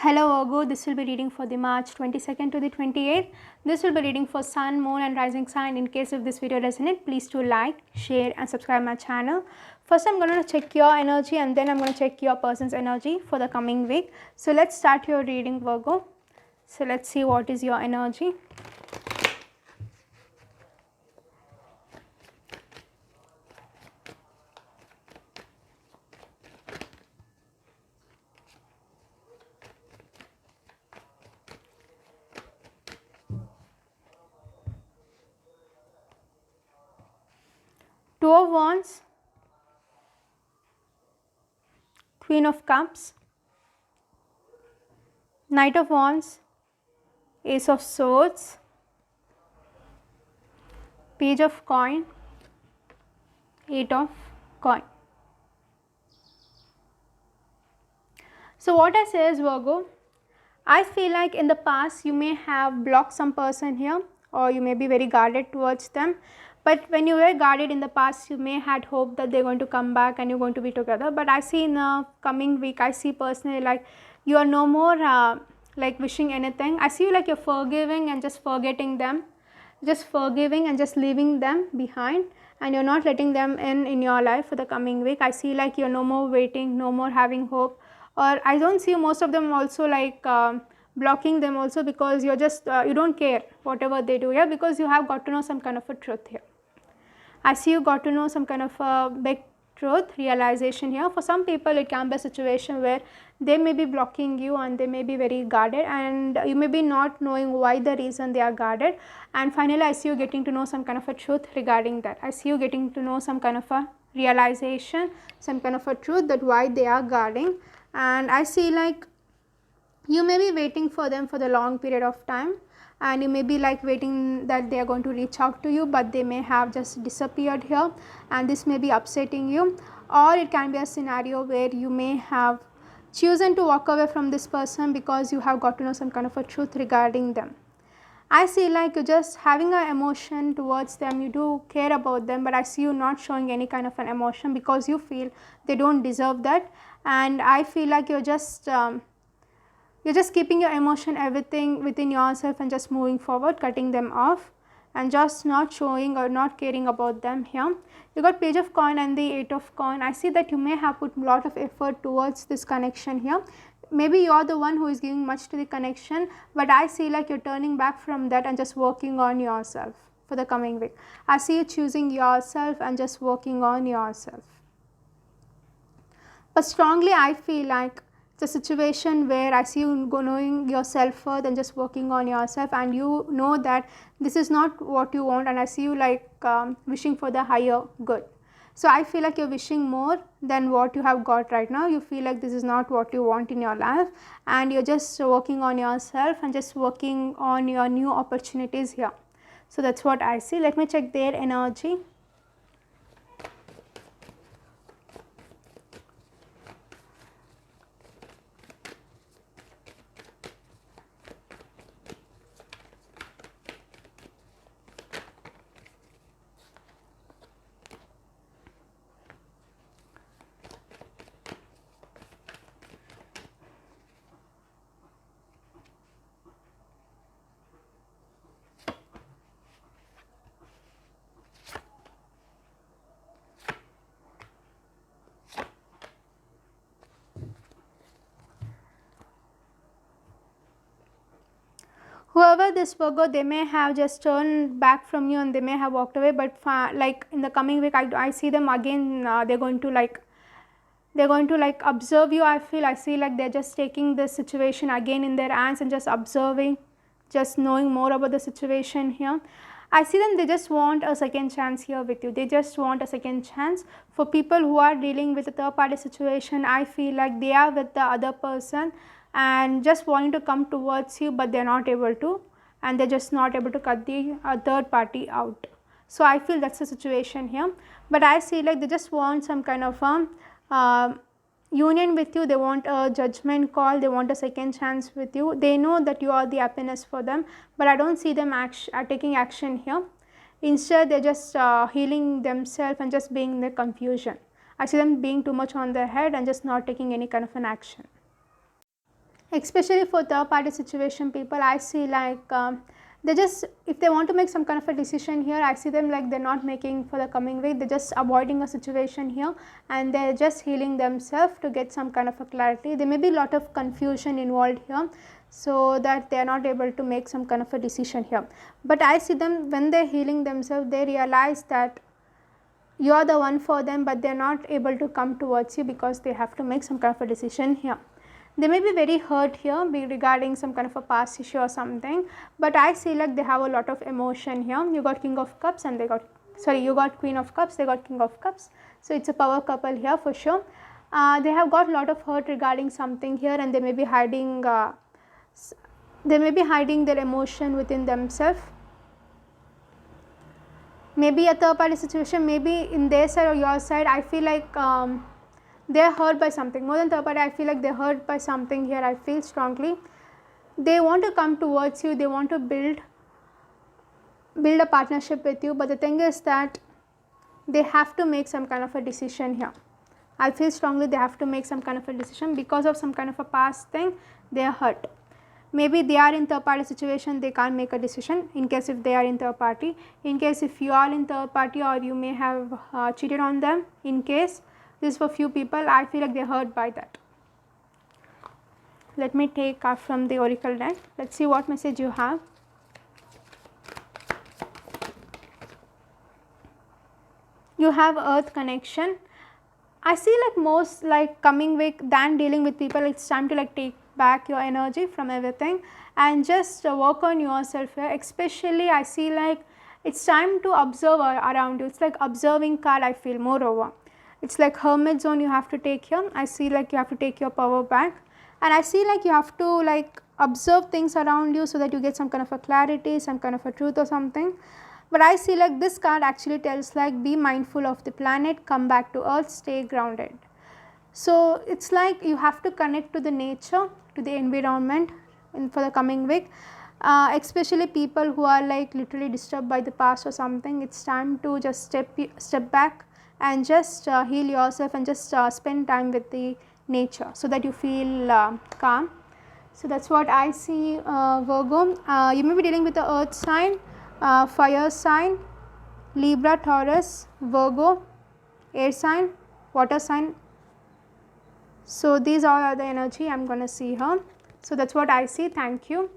Hello Virgo, this will be reading for the March 22nd to the 28th. This will be reading for Sun, Moon and Rising sign. In case if this video resonates, please do like, share and subscribe my channel. First I'm going to check your energy and then I'm going to check your person's energy for the coming week. So let's start your reading Virgo. So let's see what is your energy. Two of Wands, Queen of Cups, Knight of Wands, Ace of Swords, Page of Coin, Eight of Coin. So what I say is Virgo, I feel like in the past you may have blocked some person here or you may be very guarded towards them. But when you were guarded in the past, you may had hope that they're going to come back and you're going to be together. But I see in the coming week, I see personally like you are no more like wishing anything. I see you like you're forgiving and just forgetting them. Just forgiving and just leaving them behind and you're not letting them in your life for the coming week. I see like you're no more waiting, no more having hope, or I don't see most of them also like blocking them also because you're just you don't care whatever they do here because you have got to know some kind of a truth here. I see you got to know some kind of a big truth realization here. For some people it can be a situation where they may be blocking you and they may be very guarded and you may be not knowing why the reason they are guarded, and finally I see you getting to know some kind of a truth regarding that. I see you getting to know some kind of a realization, some kind of a truth that why they are guarding, and I see like you may be waiting for them for the long period of time and you may be like waiting that they are going to reach out to you, but they may have just disappeared here and this may be upsetting you, or it can be a scenario where you may have chosen to walk away from this person because you have got to know some kind of a truth regarding them. I see like you're just having an emotion towards them, you do care about them, but I see you not showing any kind of an emotion because you feel they don't deserve that, and I feel like you're just keeping your emotion everything within yourself and just moving forward, cutting them off and just not showing or not caring about them here. You got Page of Coin and the Eight of Coin. I see that you may have put a lot of effort towards this connection here. Maybe you are the one who is giving much to the connection, but I see like you're turning back from that and just working on yourself for the coming week. I see you choosing yourself and just working on yourself. But strongly I feel like it's a situation where I see you knowing yourself first and just working on yourself, and you know that this is not what you want, and I see you like wishing for the higher good. So I feel like you're wishing more than what you have got right now. You feel like this is not what you want in your life and you're just working on yourself and just working on your new opportunities here. So that's what I see. Let me check their energy. Whoever this Virgo, they may have just turned back from you and they may have walked away, but like in the coming week I see them again. They're going to like observe you. I see like they're just taking this situation again in their hands and just observing, just knowing more about the situation here. I see them, they just want a second chance here with you. They just want a second chance. For people who are dealing with a third party situation, I feel like they are with the other person and just wanting to come towards you, but they're not able to, and they're just not able to cut the third party out. So I feel that's the situation here, but I see like they just want some kind of union with you. They want a judgment call, they want a second chance with you. They know that you are the happiness for them, but I don't see them taking action here. Instead they're just healing themselves and just being in the confusion. I see them being too much on their head and just not taking any kind of an action. especially for third party situation people, I see like they just, if they want to make some kind of a decision here, I see them like they're not making for the coming week, they're just avoiding a situation here and they're just healing themselves to get some kind of a clarity. There may be a lot of confusion involved here, so that they are not able to make some kind of a decision here. But I see them when they're healing themselves, they realize that you are the one for them, but they are not able to come towards you because they have to make some kind of a decision here. They may be very hurt here regarding some kind of a past issue or something, but I see like they have a lot of emotion here. You got King of Cups and they got, sorry, you got Queen of Cups, they got King of Cups. So it's a power couple here for sure. They have got a lot of hurt regarding something here and they may be hiding their emotion within themselves. Maybe a third party situation, maybe in their side or your side, I feel like they are hurt by something. More than third party, I feel like they are hurt by something here, I feel strongly. They want to come towards you, they want to build a partnership with you, but the thing is that they have to make some kind of a decision here. I feel strongly they have to make some kind of a decision because of some kind of a past thing, they are hurt. Maybe they are in third party situation, they can't make a decision in case if they are in third party. In case if you are in third party or you may have cheated on them, in case this for few people, I feel like they are hurt by that. Let me take from the oracle deck. Let's see what message you have. You have earth connection. I see like most like coming week than dealing with people, it's time to like take back your energy from everything and just work on yourself here. Especially I see like it's time to observe around you. It's like observing card, I feel moreover. It's like hermit zone you have to take here. I see like you have to take your power back and I see like you have to like observe things around you so that you get some kind of a clarity, some kind of a truth or something. But I see like this card actually tells like be mindful of the planet, come back to earth, stay grounded. So it's like you have to connect to the nature, to the environment for the coming week. Especially people who are like literally disturbed by the past or something, it's time to just step back and just heal yourself and just spend time with the nature so that you feel calm. So that's what I see, Virgo. You may be dealing with the earth sign, fire sign, Libra, Taurus, Virgo, air sign, water sign. So these all are the energy I'm going to see here. So that's what I see. Thank you.